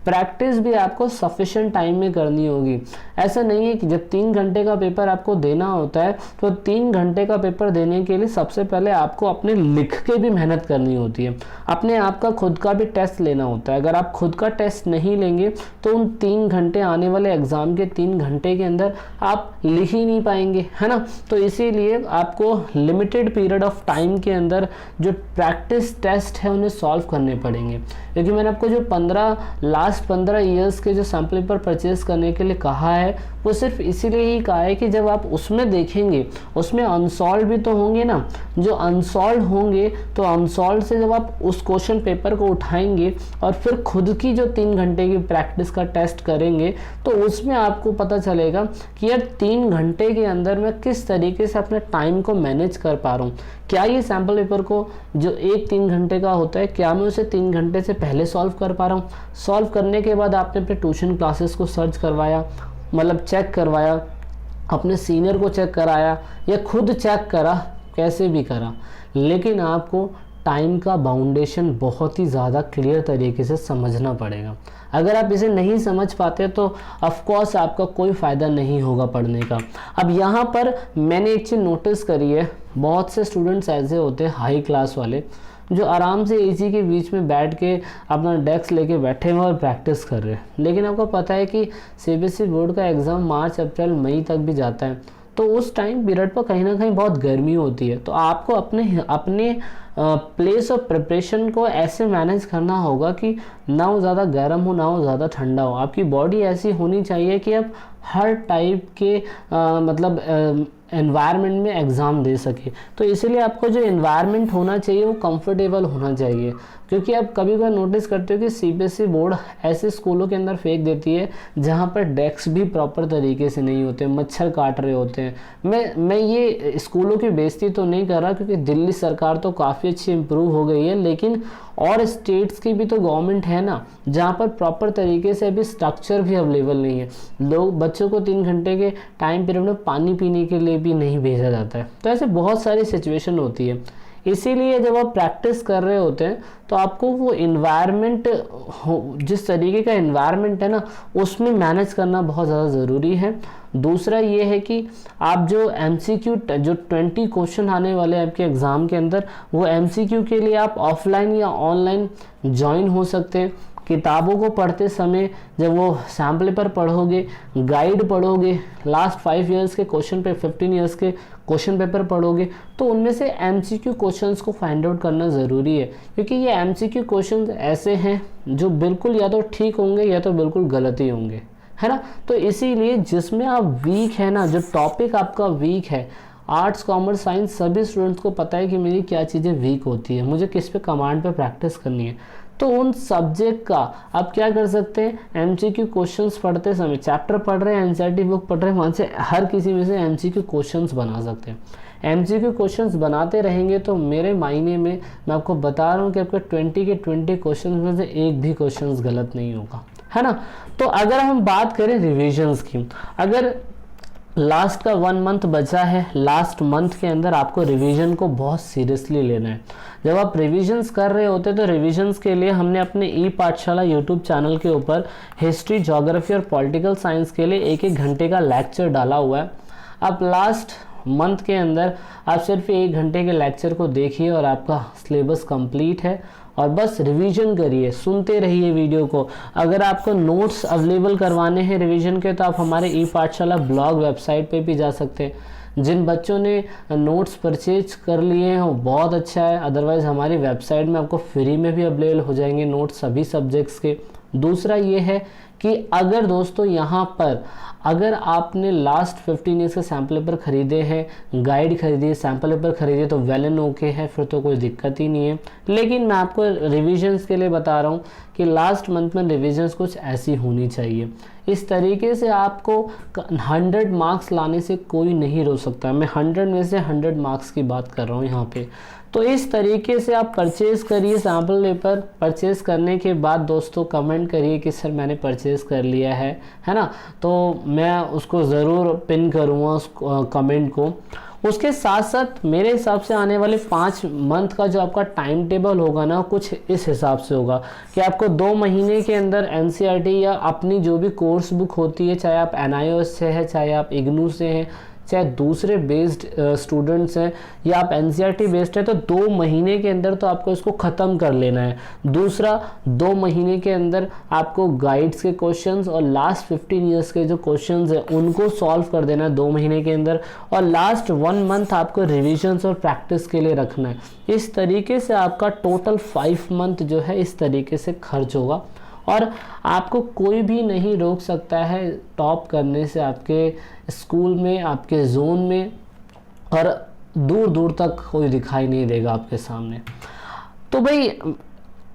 Speaker 1: प्रैक्टिस भी आपको सफिशिएंट टाइम में करनी होगी। ऐसा नहीं है कि जब 3 घंटे का पेपर आपको देना होता है तो 3 घंटे का पेपर देने के लिए सबसे पहले आपको अपने लिख के भी मेहनत करनी होती है, अपने आप का खुद का भी टेस्ट लेना होता है। अगर आप खुद का टेस्ट नहीं लेंगे तो उन 3 घंटे आने वाले एग्ज़ाम के 3 घंटे के अंदर आप लिख ही नहीं पाएंगे, है ना। तो इसीलिए आपको लिमिटेड पीरियड ऑफ टाइम के अंदर जो प्रैक्टिस टेस्ट है उन्हें सॉल्व करने पड़ेंगे। क्योंकि मैंने आपको जो लास्ट 15 ईयर्स के जो सैम्पल पेपर परचेज करने के लिए कहा है वो सिर्फ इसीलिए ही कहा है कि जब आप उसमें देखेंगे उसमें अनसॉल्व भी तो होंगे ना। जो अनसॉल्व होंगे तो अनसॉल्व से जब आप उस क्वेश्चन पेपर को उठाएंगे और फिर खुद की जो 3 घंटे की प्रैक्टिस का टेस्ट करेंगे तो उसमें आपको पता चलेगा कि यार 3 घंटे के अंदर मैं किस तरीके से अपने टाइम को मैनेज कर पा रहा हूँ। क्या ये सैम्पल पेपर को जो 3 घंटे का होता है क्या मैं उसे 3 घंटे से पहले सॉल्व कर पा रहा हूँ। सॉल्व करने के बाद आपने अपने ट्यूशन क्लासेस को सर्च करवाया, मतलब चेक करवाया, अपने सीनियर को चेक कराया या खुद चेक करा, कैसे भी करा, लेकिन आपको टाइम का बाउंडेशन बहुत ही ज़्यादा क्लियर तरीके से समझना पड़ेगा। अगर आप इसे नहीं समझ पाते तो ऑफ कोर्स आपका कोई फ़ायदा नहीं होगा पढ़ने का। अब यहाँ पर मैंने एक चीज़ नोटिस करी है, बहुत से स्टूडेंट्स ऐसे होते हैं हाई क्लास वाले जो आराम से एसी के बीच में बैठ के अपना डेस्क लेके बैठे हुए और प्रैक्टिस कर रहे हैं। लेकिन आपको पता है कि सीबीएसई बोर्ड का एग्ज़ाम मार्च, अप्रैल, मई तक भी जाता है, तो उस टाइम पीरियड पर कहीं ना कहीं बहुत गर्मी होती है। तो आपको अपने प्लेस ऑफ प्रिपरेशन को ऐसे मैनेज करना होगा कि ना वो ज़्यादा गर्म हो ना वो ज़्यादा ठंडा हो। आपकी बॉडी ऐसी होनी चाहिए कि आप हर टाइप के एनवायरनमेंट में एग्ज़ाम दे सके। तो इसीलिए आपको जो एनवायरनमेंट होना चाहिए वो कंफर्टेबल होना चाहिए। क्योंकि आप कभी कभी नोटिस करते हो कि सीबीएसई बोर्ड ऐसे स्कूलों के अंदर फेंक देती है जहाँ पर डेस्क भी प्रॉपर तरीके से नहीं होते, मच्छर काट रहे होते हैं। मैं ये स्कूलों की बेइज्जती तो नहीं कर रहा क्योंकि दिल्ली सरकार तो काफ़ी अच्छी इम्प्रूव हो गई है, लेकिन और स्टेट्स की भी तो गवर्नमेंट है ना जहाँ पर प्रॉपर तरीके से अभी स्ट्रक्चर भी अवेलेबल नहीं है। लोग बच्चों को 3 घंटे के टाइम पीरियड में पानी पीने के लिए भी नहीं भेजा जाता है। तो ऐसे बहुत सारी सिचुएशन होती है। इसीलिए जब आप प्रैक्टिस कर रहे होते हैं तो आपको वो इन्वायरमेंट, जिस तरीके का इन्वायरमेंट है ना उसमें मैनेज करना बहुत ज़्यादा ज़रूरी है। दूसरा ये है कि आप जो एमसीक्यू जो 20 क्वेश्चन आने वाले हैं आपके एग्ज़ाम के अंदर, वो एमसीक्यू के लिए आप ऑफलाइन या ऑनलाइन ज्वाइन हो सकते हैं। किताबों को पढ़ते समय जब वो सैम्पल पेपर पढ़ोगे, गाइड पढ़ोगे, लास्ट 5 ईयर्स के क्वेश्चन पे 15 ईयर्स के क्वेश्चन पेपर पढ़ोगे तो उनमें से एमसीक्यू क्वेश्चंस को फाइंड आउट करना ज़रूरी है। क्योंकि ये एमसीक्यू क्वेश्चंस ऐसे हैं जो बिल्कुल या तो ठीक होंगे या तो बिल्कुल गलत ही होंगे, है ना। तो इसीलिए जिसमें आप वीक है ना, जो टॉपिक आपका वीक है, आर्ट्स कॉमर्स साइंस सभी स्टूडेंट्स को पता है कि मेरी क्या चीज़ें वीक होती है, मुझे किस पे कमांड पे प्रैक्टिस करनी है। तो उन सब्जेक्ट का आप क्या कर सकते हैं, एमसीक्यू क्वेश्चंस पढ़ते समय, चैप्टर पढ़ रहे हैं, एनसीईआरटी बुक पढ़ रहे हैं, वहाँ से हर किसी में से एमसीक्यू क्वेश्चंस बना सकते हैं। एमसीक्यू क्वेश्चंस बनाते रहेंगे तो मेरे मायने में मैं आपको बता रहा हूँ कि आपके 20 के 20 क्वेश्चन में से एक भी क्वेश्चंस गलत नहीं होगा, है ना। तो अगर हम बात करें रिविजन्स की, अगर लास्ट का 1 मंथ बचा है, लास्ट मंथ के अंदर आपको रिवीजन को बहुत सीरियसली लेना है। जब आप रिवीजन्स कर रहे होते तो रिवीजन्स के लिए हमने अपने ई पाठशाला यूट्यूब चैनल के ऊपर हिस्ट्री, ज्योग्राफी और पॉलिटिकल साइंस के लिए 1-1 घंटे का लेक्चर डाला हुआ है। आप लास्ट मंथ के अंदर आप सिर्फ 1 घंटे के लेक्चर को देखिए और आपका सिलेबस कंप्लीट है, और बस रिवीजन करिए, सुनते रहिए वीडियो को। अगर आपको नोट्स अवेलेबल करवाने हैं रिवीजन के तो आप हमारे ई पाठशाला ब्लॉग वेबसाइट पे भी जा सकते हैं। जिन बच्चों ने नोट्स परचेज कर लिए हैं वो बहुत अच्छा है, अदरवाइज़ हमारी वेबसाइट में आपको फ्री में भी अवेलेबल हो जाएंगे नोट्स सभी सब्जेक्ट्स के। दूसरा ये है कि अगर दोस्तों यहाँ पर अगर आपने लास्ट 15 ईयर्स के सैम्पल पेपर खरीदे हैं, गाइड खरीदी, सैम्पल पेपर खरीदे तो वेल एंड ओके है, फिर तो कोई दिक्कत ही नहीं है। लेकिन मैं आपको रिविजन्स के लिए बता रहा हूँ कि लास्ट मंथ में रिविजन्स कुछ ऐसी होनी चाहिए। इस तरीके से आपको 100 मार्क्स लाने से कोई नहीं रोक सकता। मैं 100 में से 100 मार्क्स की बात कर रहा हूँ यहाँ पे। तो इस तरीके से आप परचेज़ करिए सैम्पल पेपर। परचेज़ करने के बाद दोस्तों कमेंट करिए कि सर मैंने परचेज़ कर लिया है ना, तो मैं उसको ज़रूर पिन करूँगा उस कमेंट को। उसके साथ साथ मेरे हिसाब से आने वाले 5 मंथ का जो आपका टाइम टेबल होगा ना, कुछ इस हिसाब से होगा कि आपको 2 महीने के अंदर एनसीईआरटी या अपनी जो भी कोर्स बुक होती है, चाहे आप एनआईओएस से है, चाहे आप इग्नू से हैं, चाहे दूसरे बेस्ड स्टूडेंट्स हैं, या आप एनसीईआरटी बेस्ड है, तो 2 महीने के अंदर तो आपको इसको ख़त्म कर लेना है। दूसरा 2 महीने के अंदर आपको गाइड्स के क्वेश्चंस और लास्ट 15 ईयर्स के जो क्वेश्चंस हैं उनको सॉल्व कर देना है 2 महीने के अंदर, और लास्ट 1 मंथ आपको रिविजन्स और प्रैक्टिस के लिए रखना है। इस तरीके से आपका टोटल 5 मंथ जो है इस तरीके से खर्च होगा, और आपको कोई भी नहीं रोक सकता है टॉप करने से आपके स्कूल में, आपके जोन में, और दूर दूर तक कोई दिखाई नहीं देगा आपके सामने। तो भाई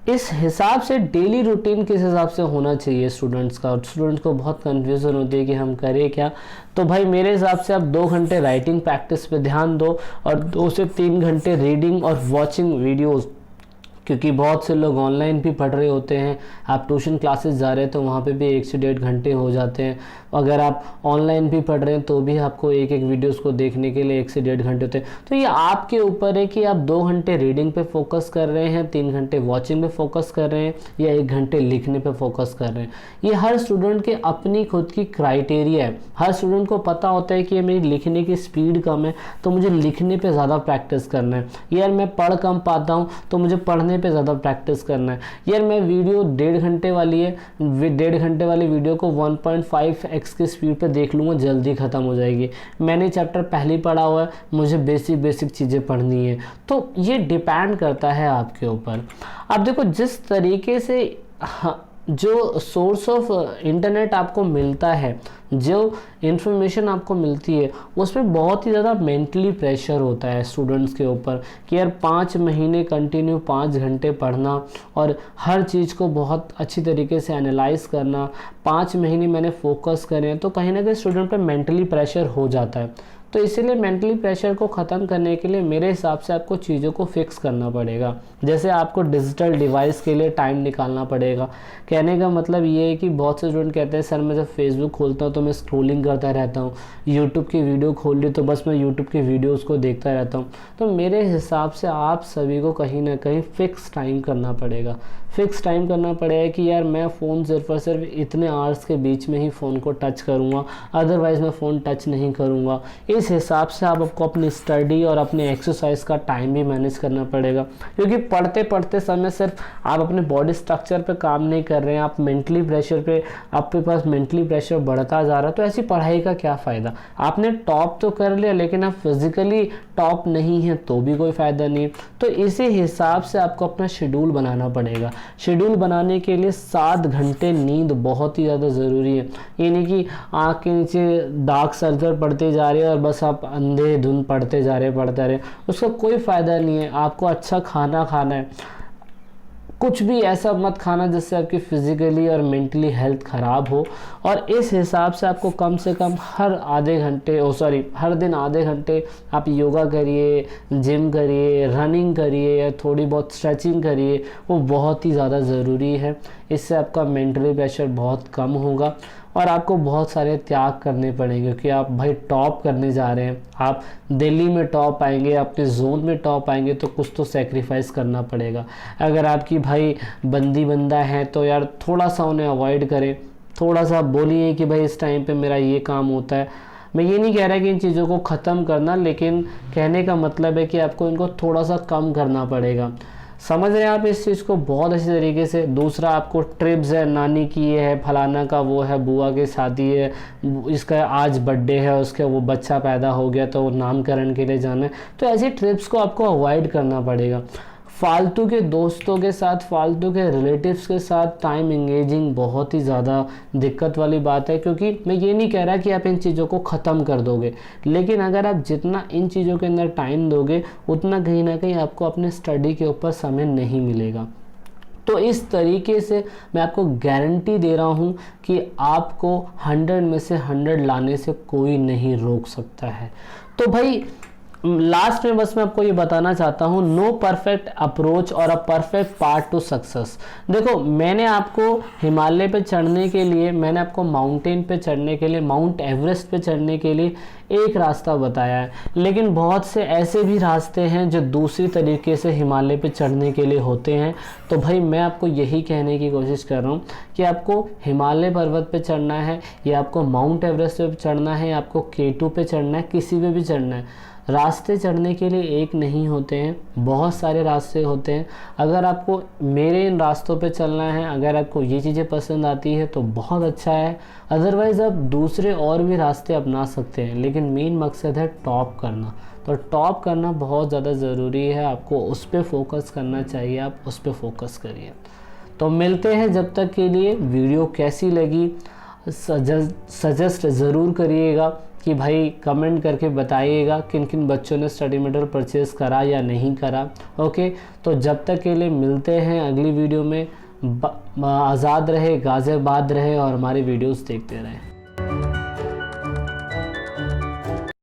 Speaker 1: इस हिसाब से डेली रूटीन किस हिसाब से होना चाहिए स्टूडेंट्स का, और स्टूडेंट्स को बहुत कन्फ्यूज़न होती है कि हम करें क्या। तो भाई मेरे हिसाब से आप 2 घंटे राइटिंग प्रैक्टिस पे ध्यान दो, और 2 से 3 घंटे रीडिंग और वॉचिंग वीडियोज़, क्योंकि बहुत से लोग ऑनलाइन भी पढ़ रहे होते हैं। आप ट्यूशन क्लासेस जा रहे हैं तो वहाँ पे भी 1 से 1.5 घंटे हो जाते हैं। अगर आप ऑनलाइन भी पढ़ रहे हैं तो भी आपको एक वीडियोस को देखने के लिए 1 से 1.5 घंटे होते हैं। तो ये आपके ऊपर है कि आप 2 घंटे रीडिंग पे फोकस कर रहे हैं, 3 घंटे वॉचिंग पे फोकस कर रहे हैं, या 1 घंटे लिखने पे फोकस कर रहे हैं। ये हर स्टूडेंट के अपनी खुद की क्राइटेरिया है। हर स्टूडेंट को पता होता है कि मेरी लिखने की स्पीड कम है तो मुझे लिखने पर ज़्यादा प्रैक्टिस करना है, यार मैं पढ़ कम पाता हूँ तो मुझे पढ़ने पे ज़्यादा प्रैक्टिस करना है, यार मैं वीडियो 1.5 घंटे वाली है, 1.5 घंटे वाली वीडियो को 1.5x की स्पीड पे देख लूँगा, जल्दी ख़त्म हो जाएगी। मैंने चैप्टर पहले पढ़ा हुआ है, मुझे बेसिक चीज़ें पढ़नी है। तो ये डिपेंड करता है आपके ऊपर। अब देखो जिस तरीके से जो सोर्स ऑफ इंटरनेट आपको मिलता है, जो इन्फॉर्मेशन आपको मिलती है, उसमें बहुत ही ज़्यादा मेंटली प्रेशर होता है स्टूडेंट्स के ऊपर कि यार 5 महीने कंटिन्यू 5 घंटे पढ़ना और हर चीज़ को बहुत अच्छी तरीके से एनालाइज करना, 5 महीने मैंने फोकस करें, तो कहीं ना कहीं स्टूडेंट पर मेंटली प्रेशर हो जाता है। तो इसीलिए मेंटली प्रेशर को ख़त्म करने के लिए मेरे हिसाब से आपको चीज़ों को फिक्स करना पड़ेगा। जैसे आपको डिजिटल डिवाइस के लिए टाइम निकालना पड़ेगा। कहने का मतलब ये है कि बहुत से स्टूडेंट कहते हैं सर मैं जब फेसबुक खोलता हूँ तो मैं स्क्रॉलिंग करता रहता हूँ, यूट्यूब की वीडियो खोल ली तो बस मैं यूट्यूब की वीडियोज़ को देखता रहता हूँ। तो मेरे हिसाब से आप सभी को कहीं ना कहीं फ़िक्स टाइम करना पड़ेगा। फ़िक्स टाइम करना पड़ेगा कि यार मैं फ़ोन सिर्फ और सिर्फ इतने आवर्स के बीच में ही फ़ोन को टच करूँगा, अदरवाइज़ मैं फ़ोन टच नहीं करूँगा। इस हिसाब से आपको अपनी स्टडी और अपने एक्सरसाइज का टाइम भी मैनेज करना पड़ेगा, क्योंकि पढ़ते पढ़ते समय सिर्फ आप अपने बॉडी स्ट्रक्चर पे काम नहीं कर रहे हैं, आप मेंटली प्रेशर पे, आपके पास मेंटली प्रेशर बढ़ता जा रहा है। तो ऐसी पढ़ाई का क्या फ़ायदा। आपने टॉप तो कर लिया लेकिन आप फिज़िकली टॉप नहीं है तो भी कोई फ़ायदा नहीं। तो इसी हिसाब से आपको अपना शेड्यूल बनाना पड़ेगा। शेड्यूल बनाने के लिए 7 घंटे नींद बहुत ही ज़्यादा ज़रूरी है। ये नहीं कि आँख के नीचे डार्क सर्कल पड़ते जा रहे हैं और बस आप अंधेधुंध पढ़ते जा रहे उसका कोई फ़ायदा नहीं है। आपको अच्छा खाना खाना है, कुछ भी ऐसा मत खाना जिससे आपकी फिज़िकली और मेंटली हेल्थ ख़राब हो। और इस हिसाब से आपको कम से कम हर हर दिन आधे घंटे आप योगा करिए, जिम करिए, रनिंग करिए या थोड़ी बहुत स्ट्रेचिंग करिए, वो बहुत ही ज़्यादा ज़रूरी है। इससे आपका मेंटली प्रेशर बहुत कम होगा और आपको बहुत सारे त्याग करने पड़ेंगे, क्योंकि आप भाई टॉप करने जा रहे हैं। आप दिल्ली में टॉप आएंगे, अपने जोन में टॉप आएंगे, तो कुछ तो सेक्रीफाइस करना पड़ेगा। अगर आपकी भाई बंदा है तो यार थोड़ा सा उन्हें अवॉइड करें, थोड़ा सा बोलिए कि भाई इस टाइम पे मेरा ये काम होता है। मैं ये नहीं कह रहा कि इन चीज़ों को ख़त्म करना, लेकिन कहने का मतलब है कि आपको इनको थोड़ा सा कम करना पड़ेगा। समझ रहे हैं आप इस चीज़ को बहुत अच्छी तरीके से। दूसरा, आपको ट्रिप्स है, नानी की ये है, फलाना का वो है, बुआ की शादी है, इसका आज बर्थडे है, उसका वो बच्चा पैदा हो गया तो वो नामकरण के लिए जाना है, तो ऐसी ट्रिप्स को आपको अवॉइड करना पड़ेगा। फालतू के दोस्तों के साथ, फालतू के रिलेटिव्स के साथ टाइम एंगेजिंग बहुत ही ज़्यादा दिक्कत वाली बात है। क्योंकि मैं ये नहीं कह रहा कि आप इन चीज़ों को ख़त्म कर दोगे, लेकिन अगर आप जितना इन चीज़ों के अंदर टाइम दोगे उतना कहीं ना कहीं आपको अपने स्टडी के ऊपर समय नहीं मिलेगा। तो इस तरीके से मैं आपको गारंटी दे रहा हूँ कि आपको 100 में से 100 लाने से कोई नहीं रोक सकता है। तो भाई लास्ट में बस मैं आपको ये बताना चाहता हूँ, नो परफेक्ट अप्रोच और a perfect part two success. देखो, मैंने आपको हिमालय पे चढ़ने के लिए, मैंने आपको माउंटेन पे चढ़ने के लिए, माउंट एवरेस्ट पे चढ़ने के लिए एक रास्ता बताया है, लेकिन बहुत से ऐसे भी रास्ते हैं जो दूसरी तरीके से हिमालय पे चढ़ने के लिए होते हैं। तो भाई मैं आपको यही कहने की कोशिश कर रहा हूँ कि आपको हिमालय पर्वत पे चढ़ना है या आपको माउंट एवरेस्ट पे चढ़ना है या आपको K2 पे चढ़ना है, किसी पे भी चढ़ना है, रास्ते चढ़ने के लिए एक नहीं होते हैं, बहुत सारे रास्ते होते हैं। अगर आपको मेरे इन रास्तों पे चलना है, अगर आपको ये चीज़ें पसंद आती है तो बहुत अच्छा है, अदरवाइज़ आप दूसरे और भी रास्ते अपना सकते हैं। लेकिन मेन मकसद है टॉप करना, तो टॉप करना बहुत ज़्यादा ज़रूरी है। आपको उस पर फोकस करना चाहिए, आप उस पर फोकस करिए। तो मिलते हैं, जब तक के लिए वीडियो कैसी लगी सजेस्ट ज़रूर करिएगा कि भाई कमेंट करके बताइएगा किन किन बच्चों ने स्टडी मटेरियल परचेज़ करा या नहीं करा। ओके, तो जब तक के लिए मिलते हैं अगली वीडियो में। आज़ाद रहे, गाज़ियाबाद रहे और हमारी वीडियोस देखते रहें।